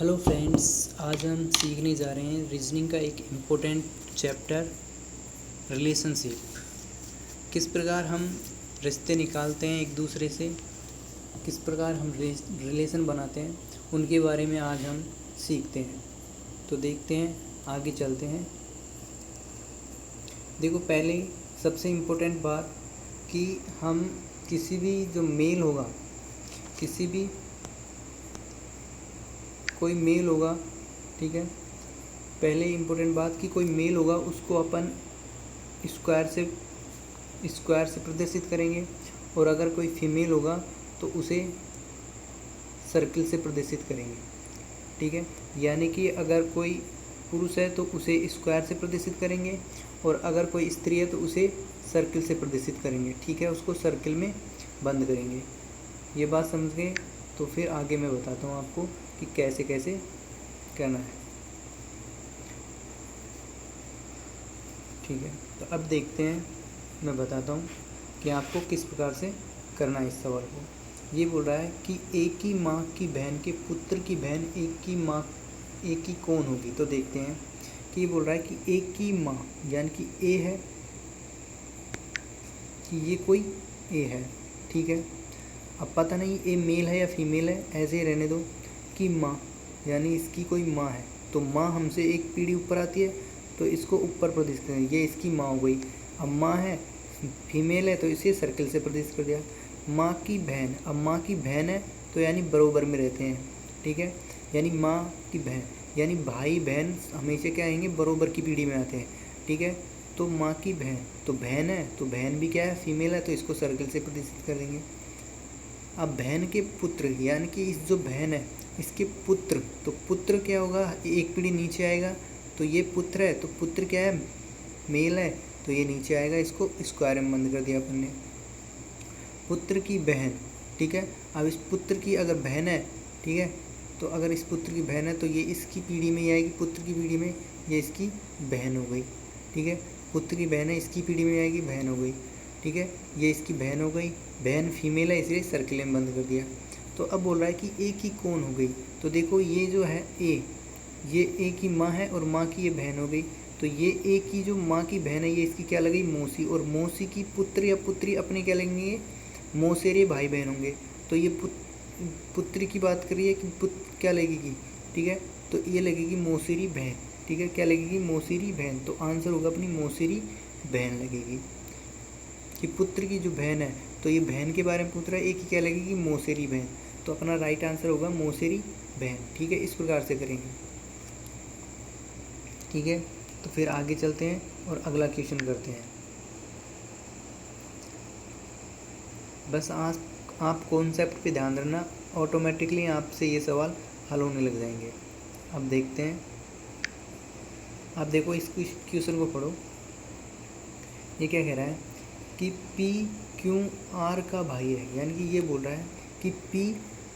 Hello friends, आज हम सीखने जा रहे हैं रीजनिंग का एक इम्पोर्टेंट चैप्टर रिलेशनशिप। किस प्रकार हम रिश्ते निकालते हैं एक दूसरे से, किस प्रकार हम रिलेशन बनाते हैं, उनके बारे में आज हम सीखते हैं। तो देखते हैं, आगे चलते हैं। देखो, पहले सबसे इम्पोर्टेंट बात कि हम किसी भी जो मेल होगा, किसी भी कोई मेल होगा, ठीक है, पहले इम्पोर्टेंट बात कि कोई मेल होगा उसको अपन स्क्वायर से प्रदर्शित करेंगे, और अगर कोई फीमेल होगा तो उसे सर्किल से प्रदर्शित करेंगे। ठीक है, यानी कि अगर कोई पुरुष है तो उसे स्क्वायर से प्रदर्शित करेंगे, और अगर कोई स्त्री है तो उसे सर्किल से प्रदर्शित करेंगे। ठीक है, उसको सर्किल में बंद करेंगे। ये बात समझ गए? तो फिर आगे मैं बताता हूँ आपको कि कैसे कैसे करना है। ठीक है, तो अब देखते हैं, मैं बताता हूँ कि आपको किस प्रकार से करना है इस सवाल को। ये बोल रहा है कि एक ही माँ की बहन के पुत्र की बहन एक ही कौन होगी। तो देखते हैं कि ये बोल रहा है कि एक ही माँ यानी कि ए है, कि ये कोई ए है। ठीक है, अब पता नहीं ए मेल है या फीमेल है, ऐसे ही रहने दो। कि माँ यानी इसकी कोई माँ है, तो माँ हमसे एक पीढ़ी ऊपर आती है तो इसको ऊपर प्रदर्शित करें, ये इसकी माँ हो गई। अब माँ है, फीमेल है, तो इसे सर्किल से प्रदर्शित कर दिया। माँ की बहन, अब माँ की बहन है तो यानी बराबर में रहते हैं। ठीक है, यानी माँ की बहन यानी भाई बहन हमेशा क्या आएंगे, बराबर की पीढ़ी में आते हैं। ठीक है, तो माँ की बहन, तो बहन है तो बहन भी क्या है, फीमेल है, तो इसको सर्किल से प्रदर्शित कर देंगे। अब बहन के पुत्र यानी कि इस जो बहन है इसके पुत्र, तो पुत्र क्या होगा, एक पीढ़ी नीचे आएगा, तो ये पुत्र है, तो पुत्र क्या है, मेल है, तो ये नीचे आएगा, इसको स्क्वायर में बंद कर दिया अपन ने। पुत्र की बहन, ठीक है, अब इस पुत्र की अगर बहन है, ठीक है, तो अगर इस पुत्र की बहन है तो ये इसकी पीढ़ी में ही आएगी, पुत्र की पीढ़ी में, ये इसकी बहन हो गई। ठीक है, पुत्र की बहन है, इसकी पीढ़ी में आएगी, बहन हो गई। ठीक है, ये इसकी बहन हो गई, बहन फीमेल है इसलिए सर्किल में बंद कर दिया। तो अब बोल रहा है कि ए की कौन हो गई। तो देखो, ये जो है ये ए की माँ है और माँ की ये बहन हो गई। तो ये ए की जो माँ की बहन है ये इसकी क्या लगेगी, मौसी, और मौसी की पुत्र या पुत्री अपने क्या लगेंगे, मौसेरे भाई बहन होंगे। तो ये पुत्री की बात करिए कि क्या लगेगी, ठीक है, तो ये लगेगी मौसेरी बहन। ठीक है, क्या लगेगी, मौसेरी बहन। तो आंसर होगा अपनी मौसेरी बहन लगेगी। कि पुत्र की जो बहन है, तो ये बहन के बारे में पूछ रहा है, एक ही क्या लगेगी, मौसेरी बहन। तो अपना राइट आंसर होगा मौसेरी बहन। ठीक है, इस प्रकार से करेंगे। ठीक है, तो फिर आगे चलते हैं और अगला क्वेश्चन करते हैं। बस आज आप कॉन्सेप्ट पे ध्यान रखना, ऑटोमेटिकली आपसे ये सवाल हल होने लग जाएंगे। अब देखते हैं, अब देखो इस क्वेश्चन को पढ़ो। ये क्या कह रहा है कि P Q R का भाई है, यानी कि ये बोल रहा है कि P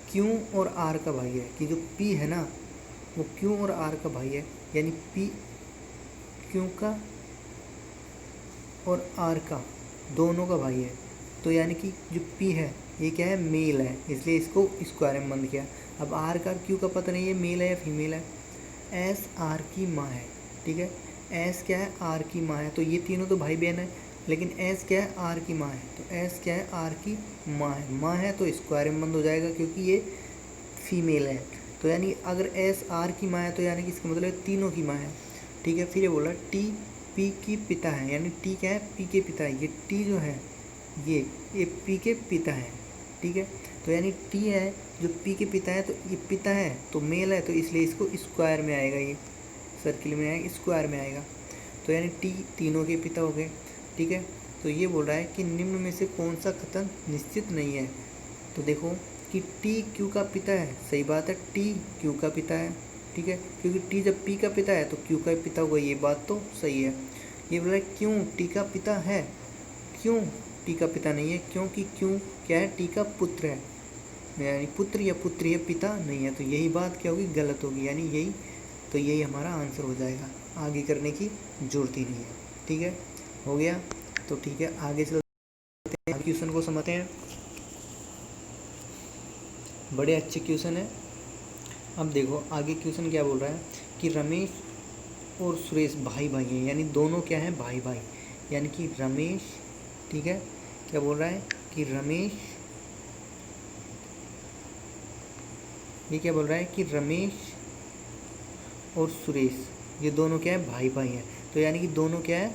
Q और R का भाई है, कि जो P है ना वो Q और R का भाई है, यानी P Q का और R का दोनों का भाई है। तो यानी कि जो P है ये क्या है, मेल है, इसलिए इसको स्क्वायर में बंद किया। अब R का Q का पता नहीं है मेल है या फीमेल है। S R की माँ है, ठीक है, S क्या है, R की माँ है, तो ये तीनों तो भाई बहन है, लेकिन S क्या है, R की माँ है, तो S क्या है, R की माँ है, तो स्क्वायर में बंद हो जाएगा क्योंकि ये फीमेल है। तो यानी अगर S R की माँ है तो यानी कि इसका मतलब तीनों की माँ है। ठीक है, फिर ये बोला T P की पिता है, यानी T क्या है, P के पिता है। ये T जो है ये P के पिता है। ठीक है, तो यानी T है जो P के पिता है, तो ये पिता है तो मेल है, तो इसलिए इसको स्क्वायर में आएगा, ये सर्किल में आएगा, स्क्वायर में आएगा। तो यानी T तीनों के पिता हो गए। ठीक है, तो ये बोल रहा है कि निम्न में से कौन सा कथन निश्चित नहीं है। तो देखो कि T Q का पिता है, सही बात है, T Q का पिता है। ठीक है, क्योंकि T जब P का पिता है तो Q का पिता होगा, ये बात तो सही है। ये बोल रहा है क्यों T का पिता है, क्यों T का पिता नहीं है, क्योंकि क्यों क्या है, T का पुत्र है, यानी पुत्र या पुत्री है, पिता नहीं है। तो यही बात क्या होगी, गलत होगी, यानी यही, तो यही हमारा आंसर हो जाएगा, आगे करने की जरूरत ही नहीं है। ठीक है, हो गया। तो ठीक है, आगे चलते हैं, क्वेश्चन को समझते हैं। बड़े अच्छे क्वेश्चन है, अब देखो आगे क्वेश्चन क्या बोल रहा है कि रमेश और सुरेश भाई भाई हैं, यानी दोनों क्या हैं, भाई भाई। यानी कि रमेश, ठीक है, क्या बोल रहा है कि रमेश, ये क्या बोल रहा है कि रमेश और सुरेश ये दोनों क्या है, भाई भाई हैं। तो यानी कि दोनों क्या है,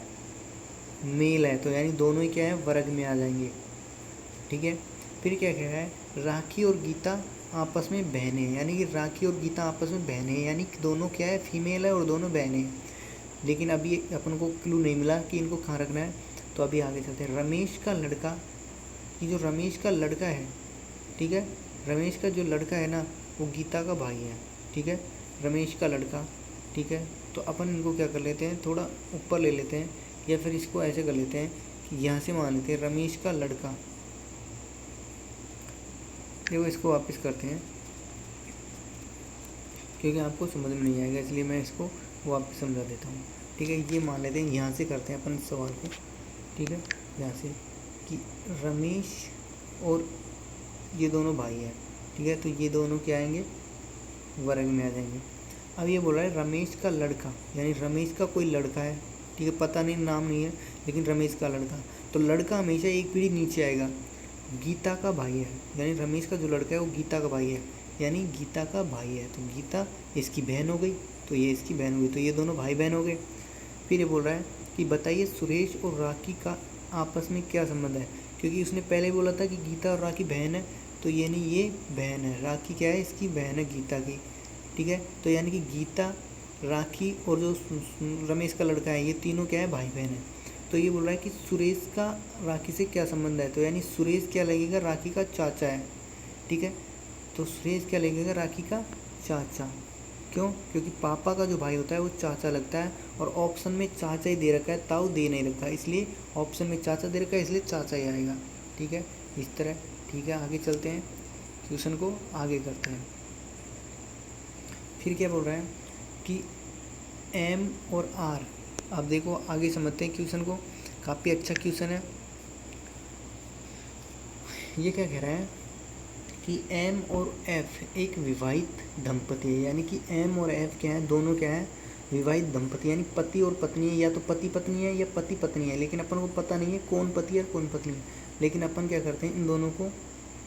मेल है, तो यानी दोनों ही क्या है, वर्ग में आ जाएंगे। ठीक है, फिर क्या कह रहा है, राखी और गीता आपस में बहनें हैं, यानी कि राखी और गीता आपस में बहनें हैं, यानी कि दोनों क्या है, फीमेल है और दोनों बहनें हैं। लेकिन अभी अपन को क्लू नहीं मिला कि इनको कहाँ रखना है, तो अभी आगे चलते हैं। रमेश का लड़का, ये जो रमेश का लड़का है, ठीक है, रमेश का जो लड़का है ना वो गीता का भाई है। ठीक है, रमेश का लड़का, ठीक है, तो अपन इनको क्या कर लेते हैं, थोड़ा ऊपर ले लेते हैं, या फिर इसको ऐसे कर लेते हैं कि यहाँ से मान लेते हैं रमेश का लड़का। देखो इसको वापस करते हैं क्योंकि आपको समझ में नहीं आएगा, इसलिए मैं इसको वापस समझा देता हूँ। ठीक है, ये मान लेते हैं, यहाँ से करते हैं अपन सवाल को। ठीक है, यहाँ से कि रमेश और ये दोनों भाई हैं। ठीक है, तो ये दोनों क्या आएंगे, वर्ग में आ जाएंगे। अब ये बोल रहा है रमेश का लड़का, यानी रमेश का कोई लड़का है। ठीक है, पता नहीं, नाम नहीं है, लेकिन रमेश का लड़का, तो लड़का हमेशा एक पीढ़ी नीचे आएगा। गीता का भाई है, यानी रमेश का जो लड़का है वो गीता का भाई है, यानी गीता का भाई है, तो गीता इसकी बहन हो गई, तो ये इसकी बहन हो गई, तो ये दोनों भाई बहन हो गए। फिर ये बोल रहा है कि बताइए सुरेश और राखी का आपस में क्या संबंध है, क्योंकि उसने पहले बोला था कि गीता और राखी बहन है, तो यानी ये बहन है, राखी क्या है, इसकी बहन है गीता की। ठीक है, तो यानी कि गीता, राखी और जो रमेश का लड़का है, ये तीनों क्या है, भाई बहन है। तो ये बोल रहा है कि सुरेश का राखी से क्या संबंध है, तो यानी सुरेश क्या लगेगा, राखी का चाचा है। ठीक है, तो सुरेश क्या लगेगा, राखी का चाचा। क्यों, क्योंकि पापा का जो भाई होता है वो चाचा लगता है, और ऑप्शन में चाचा ही दे रखा है, ताऊ दे नहीं रखा है, इसलिए ऑप्शन में चाचा दे रखा है, इसलिए चाचा ही आएगा। ठीक है, इस तरह। ठीक है, आगे चलते हैं, क्वेश्चन को आगे करते हैं। फिर क्या बोल रहा है कि एम और आर, अब देखो आगे समझते हैं क्वेश्चन को, काफ़ी अच्छा क्वेश्चन है। ये क्या कह रहा है कि एम और एफ एक विवाहित दंपति है, यानी कि एम और एफ क्या है, दोनों क्या है, विवाहित दंपति, यानी पति और पत्नी है, या तो पति पत्नी है या पति पत्नी है, लेकिन अपन को पता नहीं है कौन पति है और कौन पत्नी है, लेकिन अपन क्या करते हैं, इन दोनों को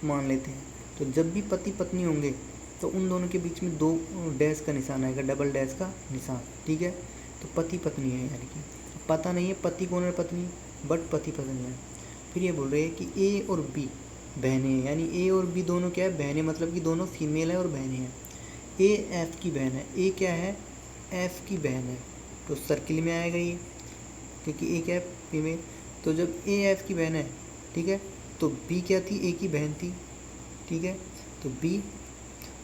मान लेते हैं। तो जब भी पति पत्नी होंगे तो उन दोनों के बीच में 2 डैश का निशान आएगा, डबल डैश का निशान। ठीक है, तो पति पत्नी है, यानी कि पता नहीं है पति कौन है पत्नी, बट पति पत्नी है। फिर ये बोल रहे हैं कि ए और बी बहनें हैं, यानी ए और बी दोनों क्या है, बहनें, मतलब कि दोनों फीमेल है और बहनें हैं। ए एफ की बहन है, ए क्या है, एफ की बहन है, तो सर्किल में आएगा ये, क्योंकि ए क्या है, फीमेल। तो जब ए एफ की बहन है, ठीक है, तो बी क्या थी, ए की बहन थी। ठीक है,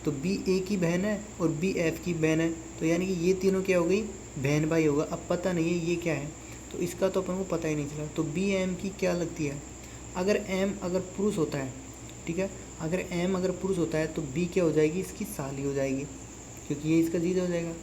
तो बी ए की बहन है और बी एफ की बहन है, तो यानी कि ये तीनों क्या हो गई, बहन भाई होगा। अब पता नहीं है ये क्या है, तो इसका तो अपन को पता ही नहीं चला, तो बी एम की क्या लगती है, अगर एम अगर पुरुष होता है, ठीक है, अगर एम अगर पुरुष होता है तो बी क्या हो जाएगी, इसकी साली हो जाएगी, क्योंकि ये इसका जीजा हो जाएगा।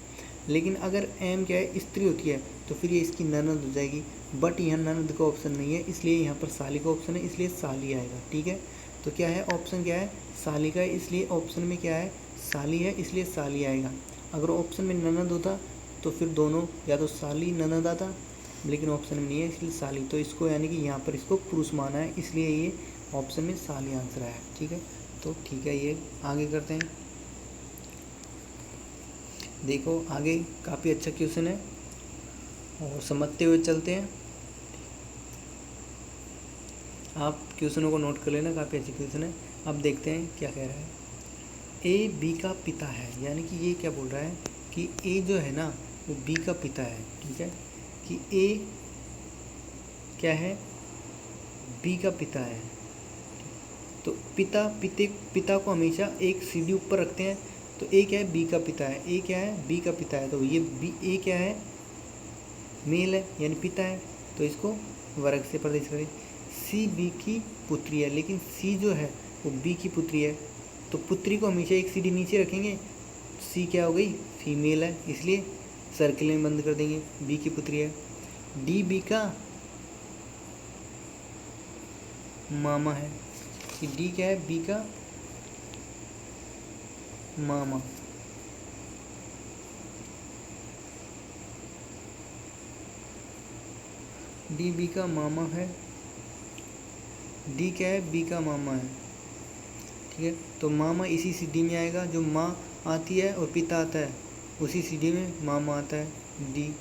लेकिन अगर एम क्या है, स्त्री होती है, तो फिर ये इसकी ननद हो जाएगी, बट यहाँ ननद का ऑप्शन नहीं है, इसलिए यहाँ पर साली का ऑप्शन है, इसलिए साली आएगा। ठीक है, तो क्या है, ऑप्शन क्या है, साली का है, इसलिए ऑप्शन में क्या है, साली है, इसलिए साली आएगा। अगर ऑप्शन में ननद होता तो फिर दोनों या तो साली ननद आता, लेकिन ऑप्शन में नहीं है, इसलिए साली, तो इसको यानी कि यहाँ पर इसको पुरुष माना है, इसलिए ये ऑप्शन में साली आंसर आया। ठीक है, तो ठीक है, ये आगे करते हैं। देखो आगे काफ़ी अच्छा क्वेश्चन है और समझते हुए चलते हैं। आप क्वेश्चनों को नोट कर लेना, काफ़ी अच्छी क्वेश्चन है। अब देखते हैं क्या कह रहा है। ए बी का पिता है, यानी कि ये क्या बोल रहा है कि ए जो है ना वो बी का पिता है। ठीक है, कि ए क्या है, बी का पिता है, तो पिता को हमेशा एक सीढ़ी ऊपर रखते हैं, तो ए क्या है, बी का पिता है, ए क्या है, बी का पिता है, तो ये बी, ए क्या है, मेल है, यानी पिता है, तो इसको वर्ग से प्रदेश करें। सी बी की पुत्री है, लेकिन सी जो है वो बी की पुत्री है, तो पुत्री को हमेशा एक सीढ़ी नीचे रखेंगे, सी क्या हो गई, फीमेल है, इसलिए सर्किल में बंद कर देंगे, बी की पुत्री है। डी बी का मामा है, कि डी क्या है, बी का मामा, डी बी का मामा है, डी क्या है, बी का मामा है, ठीक है। तो मामा इसी सीढ़ी में आएगा, जो माँ आती है और पिता आता है उसी सीढ़ी में मामा आता है, डी।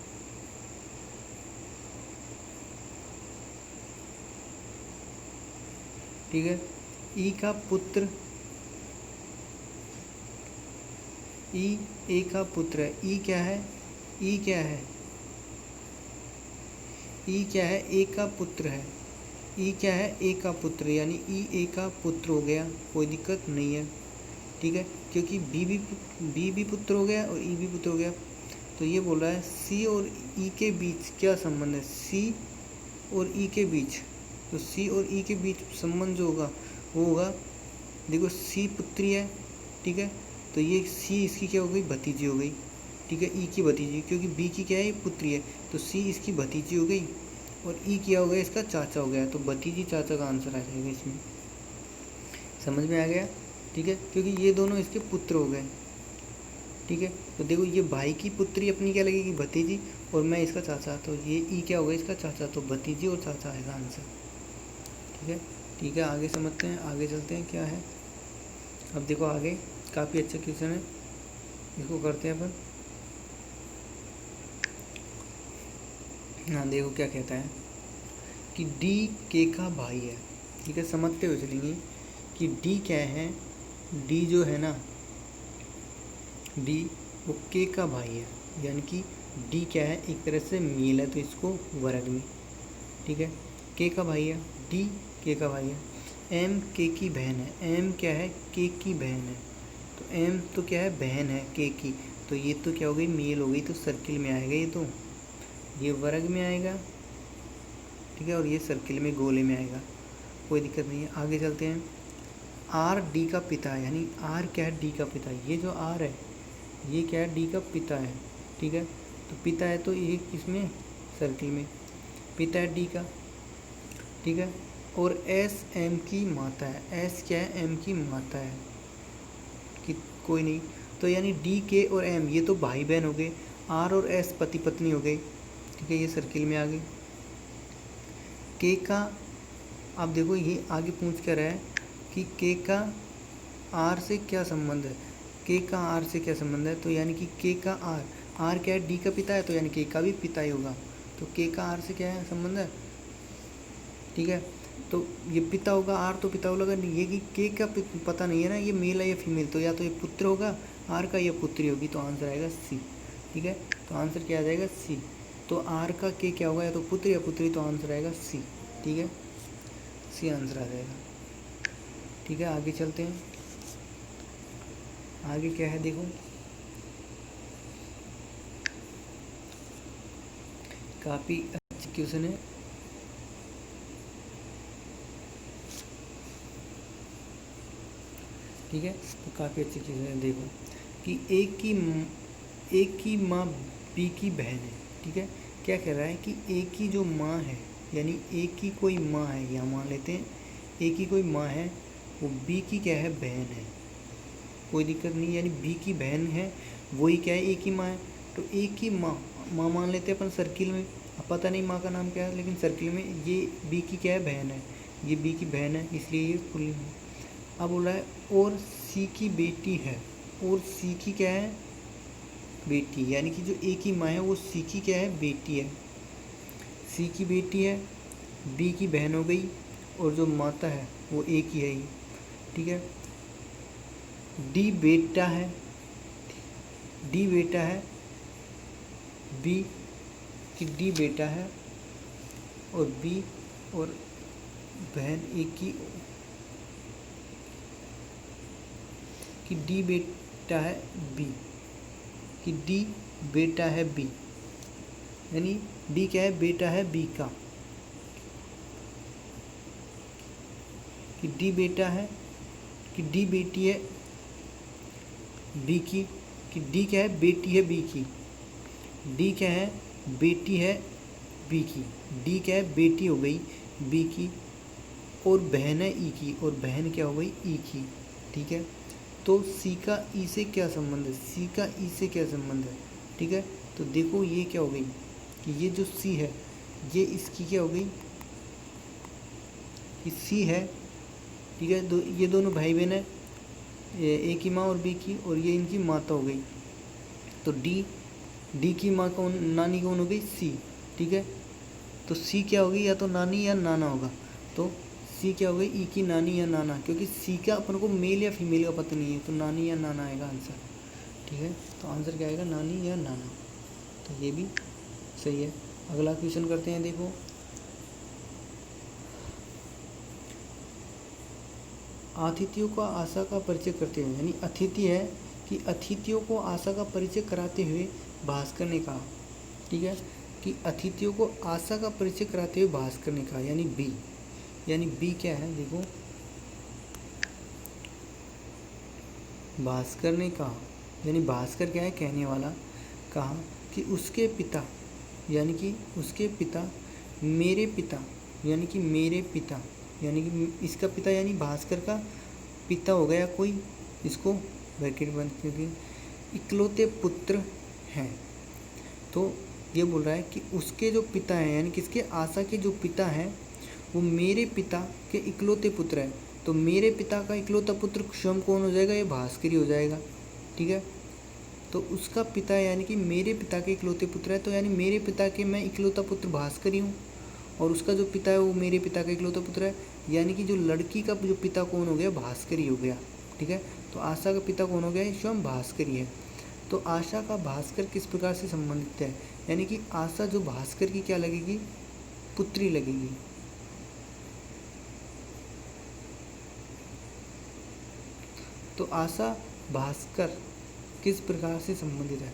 ठीक है। ई का पुत्र, ई ए का पुत्र है, ई क्या है, ई क्या है, ई क्या है, ए का पुत्र है, ई क्या है, ए का पुत्र, यानी ई ए का पुत्र हो गया, कोई दिक्कत नहीं है, ठीक है। क्योंकि बी भी पुत्र हो गया और ई भी पुत्र हो गया। तो ये बोल रहा है सी और ई के बीच क्या संबंध है, सी और ई के बीच। तो सी और ई के बीच संबंध जो होगा वो होगा, देखो सी पुत्री है, ठीक है, तो ये सी इसकी क्या हो गई, भतीजी हो गई, ठीक है, ई की भतीजी, क्योंकि बी की क्या है, पुत्री है, तो सी इसकी भतीजी हो गई और ई क्या हो गया, इसका चाचा हो गया। तो भतीजी चाचा का आंसर आ जाएगा इसमें। समझ में आ गया, ठीक है, क्योंकि ये दोनों इसके पुत्र हो गए, ठीक है। तो देखो ये भाई की पुत्री अपनी क्या लगेगी, भतीजी, और मैं इसका चाचा, तो ये ई क्या होगा, इसका चाचा, तो भतीजी और चाचा आएगा आंसर, ठीक है। ठीक है, आगे समझते हैं, आगे चलते हैं क्या है। अब देखो आगे काफ़ी अच्छा क्वेश्चन है, इसको करते हैं अपन। हाँ देखो क्या कहता है कि डी के का भाई है, ठीक है, समझते हुए चलेंगे कि डी क्या है, डी जो है ना, डी वो के का भाई है, यानी कि डी क्या है, एक तरह से मेल है, तो इसको वर्ग में, ठीक है, के का भाई है, डी के का भाई है, एम के की बहन है, एम क्या है, के की बहन है, तो एम तो क्या है, बहन है के की, तो ये तो क्या हो गई, मेल हो गई, तो सर्किल में आएगा, ये वर्ग में आएगा, ठीक है, और ये सर्किल में गोले में आएगा, कोई दिक्कत नहीं है। आगे चलते हैं। आर डी का पिता है, यानी आर क्या है, डी का पिता है, ये जो आर है ये क्या है, डी का पिता है, ठीक है, तो पिता है तो ये किसमें, सर्किल में, पिता है डी का, ठीक है, और एस एम की माता है, एस क्या है, एम की माता है, कि कोई नहीं, तो यानी डी के और एम ये तो भाई बहन हो गए, आर और एस पति पत्नी हो गई, ठीक है, ये सर्किल में आ गई। के का, अब देखो ये आगे पूछ कर रहा है कि के का आर से क्या संबंध है, के का आर से क्या संबंध है, तो यानी कि के का आर क्या है, डी का पिता है, तो यानी के का भी पिता ही होगा, तो के का आर से क्या है संबंध है, ठीक है, तो ये पिता होगा, आर तो पिता होगा नहीं, ये कि के का पता नहीं है ना, ये मेल है या फीमेल, तो या तो ये पुत्र होगा आर का या पुत्री होगी, तो आंसर आएगा सी, ठीक है, तो आंसर क्या आ जाएगा, सी। तो आर का के क्या होगा, या तो पुत्र या पुत्री, तो आंसर आएगा सी, ठीक है, सी आंसर आ जाएगा, ठीक है। आगे चलते हैं, आगे क्या है देखो, काफ़ी अच्छी क्वेश्चन है, ठीक है, तो काफ़ी अच्छी चीज़ है। देखो कि एक की माँ बी की बहन है, ठीक है, क्या कह रहा है कि ए की जो माँ है, यानी ए की कोई माँ है, यहाँ मान लेते हैं ए की कोई माँ है, वो बी की क्या है, बहन है, कोई दिक्कत नहीं, यानी बी की बहन है, वही क्या है, ए की माँ है, तो ए की माँ मान लेते हैं अपन सर्किल में, अब पता नहीं माँ का नाम क्या है, लेकिन सर्किल में ये बी की क्या है, बहन है, ये बी की बहन है, इसलिए ये पुल्लिंग है। अब बोला है और सी की बेटी है, और सी की क्या है, बेटी, यानी कि जो ए की माँ है वो सी की क्या है, बेटी है, सी की बेटी है, बी की बहन हो गई, और जो माता है वो ए की है ही, ठीक है। डी बेटा है, डी बेटा है बी की, डी बेटा है और बी और बहन ए कि डी बेटा है बी, कि डी बेटा है बी, यानी डी क्या है, बेटा है बी का, कि डी बेटा है, कि डी बेटी है बी की, कि डी क्या है, बेटी है बी की, डी क्या है, बेटी है बी की, डी क्या है, बेटी हो गई बी की, और बहन है ई की, और बहन क्या हो गई, ई की, ठीक है। तो सी का ई से क्या संबंध है, सी का ई से क्या संबंध है, ठीक है, तो देखो ये क्या हो गई कि ये जो सी है ये इसकी क्या हो गई कि सी है, ठीक है। ये दोनों भाई बहन है, ए की माँ और बी की, और ये इनकी माता हो गई। तो डी की माँ कौन, नानी कौन हो गई, सी, ठीक है। तो सी क्या होगी, या तो नानी या नाना होगा। तो सी क्या हो गई, ई की नानी या नाना, क्योंकि सी का अपन को मेल या फीमेल का पता नहीं है, तो नानी या नाना आएगा आंसर, ठीक है। तो आंसर क्या आएगा, नानी या नाना। तो ये भी सही है। अगला क्वेश्चन करते हैं, देखो अतिथियों को आशा का परिचय करते हुए, यानी अतिथि है कि अतिथियों को आशा का परिचय कराते हुए भास्कर ने कहा, ठीक है, कि अतिथियों को आशा का परिचय कराते हुए भास्कर ने कहा, यानी बी क्या है, देखो भास्कर ने कहा, यानी भास्कर क्या है, कहने वाला, कहा कि उसके पिता, यानी कि उसके पिता, मेरे पिता, यानी कि मेरे पिता, यानी कि इसका पिता यानी भास्कर का पिता हो गया कोई, इसको ब्रैकेट बंद करके इकलौते पुत्र हैं। तो ये बोल रहा है कि उसके जो पिता हैं, यानी किसके, आशा के जो पिता हैं, वो मेरे पिता के इकलौते पुत्र हैं। तो मेरे पिता का इकलौता पुत्र स्वयं कौन हो जाएगा, ये भास्कर ही हो जाएगा, ठीक है। तो उसका पिता यानी कि मेरे पिता के इकलौते पुत्र है, तो यानी मेरे पिता के मैं इकलौता पुत्र भास्कर ही हूँ, और उसका जो पिता है वो मेरे पिता का इकलौता पुत्र है, यानी कि जो लड़की का जो पिता कौन हो गया, भास्कर ही हो गया, ठीक है। तो आशा का पिता कौन हो गया, स्वयं भास्कर ही है। तो आशा का भास्कर किस प्रकार से संबंधित है, यानी कि आशा जो भास्कर की क्या लगेगी, पुत्री लगेगी। तो आशा भास्कर किस प्रकार से संबंधित है,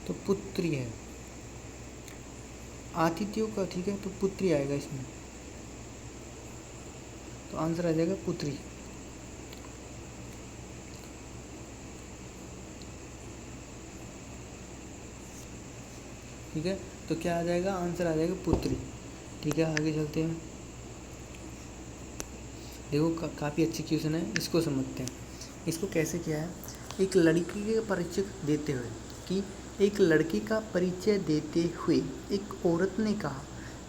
तो पुत्री है। आतिथ्यों का, ठीक है, तो पुत्री आएगा इसमें, तो आंसर आ जाएगा पुत्री। ठीक है, तो क्या आ जाएगा, आंसर आ जाएगा पुत्री, ठीक है। आगे चलते हैं, देखो काफ़ी अच्छी क्वेश्चन है, इसको समझते हैं। इसको कैसे किया है, एक लड़की के परिचय देते हुए, कि एक लड़की का परिचय देते हुए एक औरत ने कहा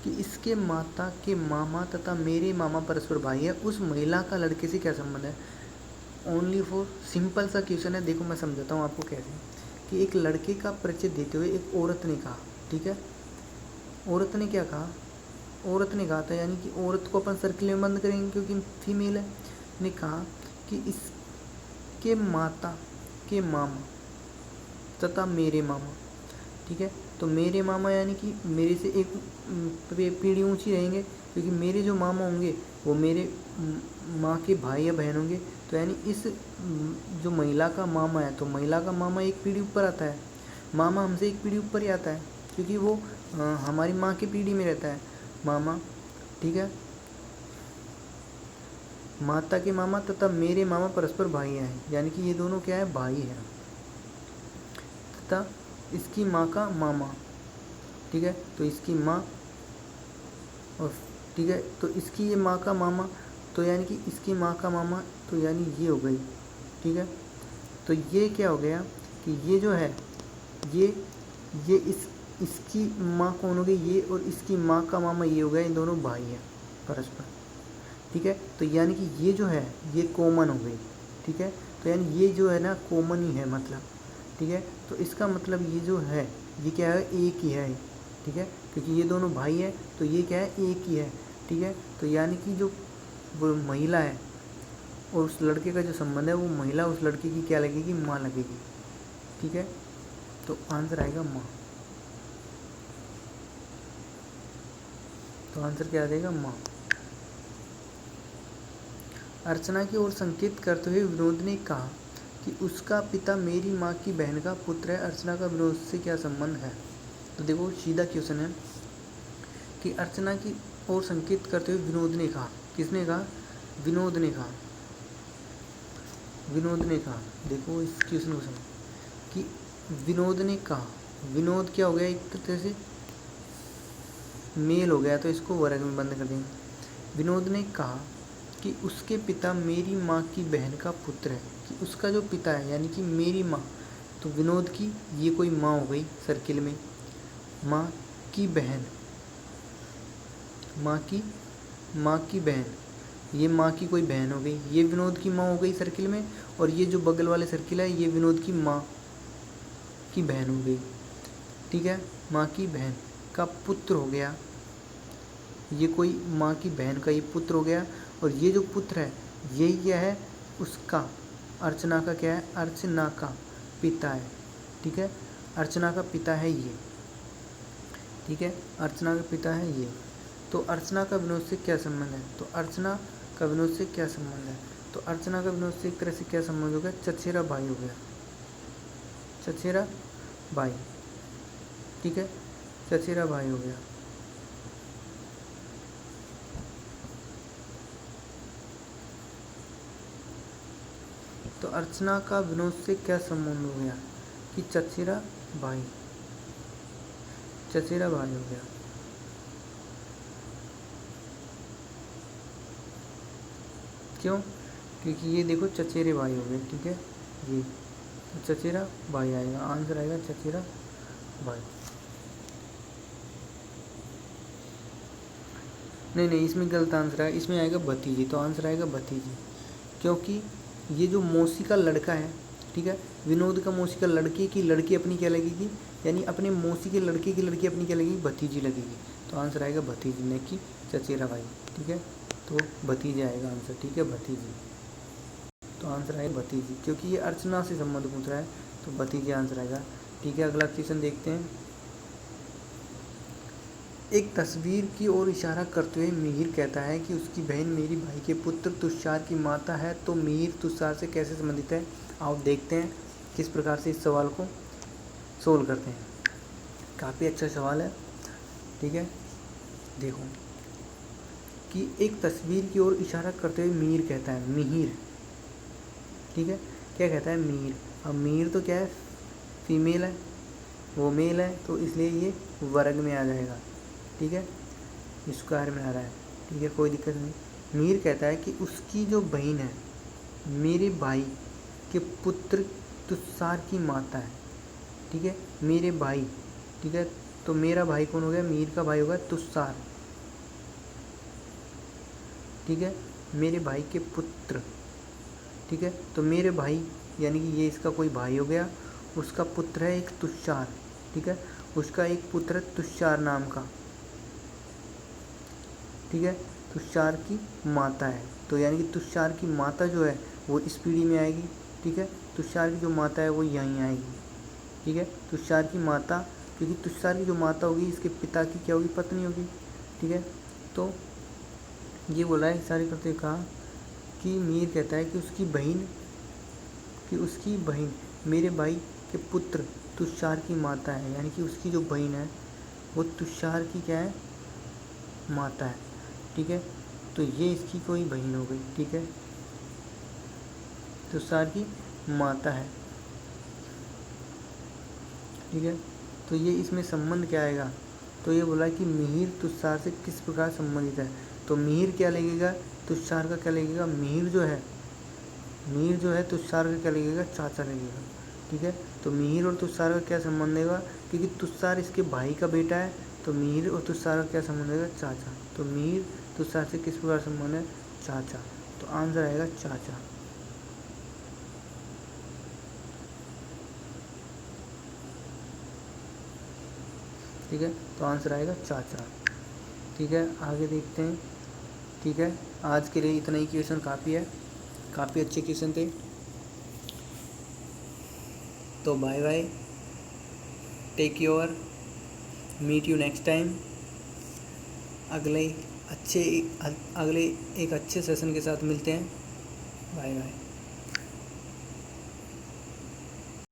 कि इसके माता के मामा तथा मेरे मामा परस्पर भाई है, उस महिला का लड़के से क्या संबंध है। ओनली फॉर सिंपल सा क्वेश्चन है, देखो मैं समझाता हूँ आपको कैसे। कि एक लड़के का परिचय देते हुए एक औरत ने कहा, ठीक है, औरत ने क्या कहा, औरत ने कहा था, यानी कि औरत को अपन सर्किल में बंद करेंगे क्योंकि फीमेल है, ने कहा कि इसके माता के मामा तथा मेरे मामा, ठीक है। तो मेरे मामा यानी कि मेरे से एक पीढ़ी ऊंची रहेंगे, क्योंकि मेरे जो मामा होंगे वो मेरे माँ के भाई या बहन होंगे। तो यानी इस जो महिला का मामा है, तो महिला का मामा एक पीढ़ी ऊपर आता है, मामा हमसे एक पीढ़ी ऊपर ही आता है, क्योंकि वो हमारी माँ की पीढ़ी में रहता है मामा, ठीक है। माता के मामा तथा मेरे मामा परस्पर भाई हैं, यानी कि ये दोनों क्या है, भाई हैं। तथा इसकी माँ का मामा, ठीक है, तो इसकी माँ, और ठीक है, तो इसकी ये माँ का मामा, तो यानी कि इसकी माँ का मामा, तो यानी ये हो गई, ठीक है। तो ये क्या हो गया कि ये जो है, ये इसकी माँ कौन हो गई, ये, और इसकी माँ का मामा ये हो गया, इन दोनों भाई हैं परस्पर, ठीक है। तो यानी कि ये जो है ये कॉमन हो गई, ठीक है। तो यानी ये जो है ना कॉमन ही है, मतलब, ठीक है। तो इसका मतलब ये जो है ये क्या है, एक ही है, ठीक है, क्योंकि ये दोनों भाई हैं, तो ये क्या है, एक ही है, ठीक है। तो यानी कि जो वो महिला है और उस लड़के का जो संबंध है, वो महिला उस लड़के की क्या लगेगी, माँ लगेगी, ठीक है। तो आंसर आएगा माँ, तो आंसर क्या आ जाएगा, माँ। अर्चना की ओर संकेत करते हुए विनोद ने कहा कि उसका पिता मेरी माँ की बहन का पुत्र है, अर्चना का विनोद से क्या संबंध है। तो देखो सीधा क्वेश्चन है कि अर्चना की ओर संकेत करते हुए विनोद ने कहा, किसने कहा, विनोद ने कहा, विनोद ने कहा, देखो इस क्वेश्चन को समझ कि विनोद ने कहा, विनोद क्या हो गया, एक तरह से मेल हो गया, तो इसको वर्ग में बंद कर देंगे। विनोद ने कहा कि उसके पिता मेरी माँ की बहन का पुत्र है, कि उसका जो पिता है यानी कि मेरी माँ, तो विनोद की ये कोई माँ हो गई सर्किल में, माँ की बहन, माँ की बहन, ये माँ की कोई बहन हो गई, ये विनोद की माँ हो गई सर्किल में, और ये जो बगल वाले सर्किल है ये विनोद की माँ की बहन हो गई। ठीक है, माँ की बहन का पुत्र हो गया, ये कोई माँ की बहन का ये पुत्र हो गया, और ये जो पुत्र है यही क्या है, उसका, अर्चना का क्या है, अर्चना का पिता है। ठीक है, अर्चना का पिता है ये। ठीक है, अर्चना का पिता है ये। तो अर्चना का विनोद से क्या संबंध है, तो अर्चना का विनोद से क्या संबंध है, तो अर्चना का विनोद से एक तरह से क्या संबंध हो गया, चचेरा भाई हो गया, चचेरा भाई। ठीक है, चचेरा भाई हो गया। तो अर्चना का विनोद से क्या संबंध हो गया कि चचेरा भाई, चचेरा भाई हो गया। क्यों, क्योंकि ये देखो चचेरे भाई हो गए। ठीक है, ये तो चचेरा भाई आएगा, आंसर आएगा चचेरा भाई। नहीं, इसमें गलत आंसर है, इसमें आएगा भतीजी, तो आंसर आएगा भतीजी। क्योंकि ये जो मौसी का लड़का है, ठीक है, विनोद का मौसी का लड़के की लड़की अपनी क्या लगेगी, यानी अपने मौसी के लड़के की लड़की अपनी क्या लगेगी, भतीजी लगेगी। तो आंसर आएगा भतीजी, नहीं कि चचेरा भाई। ठीक है, तो भतीजी आएगा आंसर। ठीक है, भतीजी, तो आंसर आएगा भतीजी, क्योंकि ये अर्चना से संबंध पूछ रहा है, तो भतीजी आंसर आएगा। ठीक है, अगला क्वेश्चन देखते हैं। एक तस्वीर की ओर इशारा करते हुए मिहिर कहता है कि उसकी बहन मेरी भाई के पुत्र तुषार की माता है, तो मिहिर तुषार से कैसे संबंधित है। आओ देखते हैं किस प्रकार से इस सवाल को सोल्व करते हैं। काफ़ी अच्छा सवाल है। ठीक है, देखो कि एक तस्वीर की ओर इशारा करते हुए मिहिर कहता है, मिहिर, ठीक है, क्या कहता है, मिहिर। अब मिहिर तो क्या है, फीमेल है, वो मेल है, तो इसलिए ये वर्ग में आ जाएगा। ठीक है, स्क्वायर में आ रहा है। ठीक है, कोई दिक्कत नहीं। मिहिर कहता है कि उसकी जो बहन है मेरे भाई के पुत्र तुषार की माता है। ठीक है, मेरे भाई, ठीक है, तो मेरा भाई कौन हो गया, मिहिर का भाई होगा तुषार। ठीक है, मेरे भाई के पुत्र, ठीक है, तो मेरे भाई यानी कि ये इसका कोई भाई हो गया, उसका पुत्र है एक तुषार। ठीक है, उसका एक पुत्र है तुषार नाम का। ठीक है, तुषार की माता है, तो यानी कि तुषार की माता जो है वो इस पीढ़ी में आएगी। ठीक है, तुषार की जो माता है वो यहीं आएगी। ठीक है, तुषार की माता, क्योंकि तुषार की जो माता होगी इसके पिता की क्या होगी, पत्नी होगी। ठीक है, तो ये बोला है, इशारे करते हुए कहा कि मिहिर कहता है कि उसकी बहन मेरे भाई के पुत्र तुषार की माता है, यानी कि उसकी जो बहन है वो तुषार की क्या है, माता है। ठीक है, तो ये इसकी कोई बहन हो गई। ठीक है, तुषार की माता है। ठीक है, तो ये इसमें संबंध क्या आएगा, तो ये बोला कि मिहिर तुषार से किस प्रकार संबंधित है। तो मिहिर क्या लगेगा, तुषार का क्या लगेगा, मिहिर जो है तुषार का क्या लगेगा, चाचा लगेगा। ठीक है, तो मिहिर और तुषार का क्या संबंध होगा, क्योंकि तुषार इसके भाई का बेटा है, तो मिहिर और तुषार का क्या संबंध होगा, चाचा। तो मिहिर तुषार से किस प्रकार संबंध है, चाचा। तो आंसर आएगा चाचा। ठीक है, तो आंसर आएगा चाचा। ठीक है, आगे देखते हैं। ठीक है, आज के लिए इतना ही क्वेश्चन काफ़ी है, काफ़ी अच्छे क्वेश्चन थे। तो bye bye, take care, meet you next time. अगले एक अच्छे सेशन के साथ मिलते हैं। Bye bye.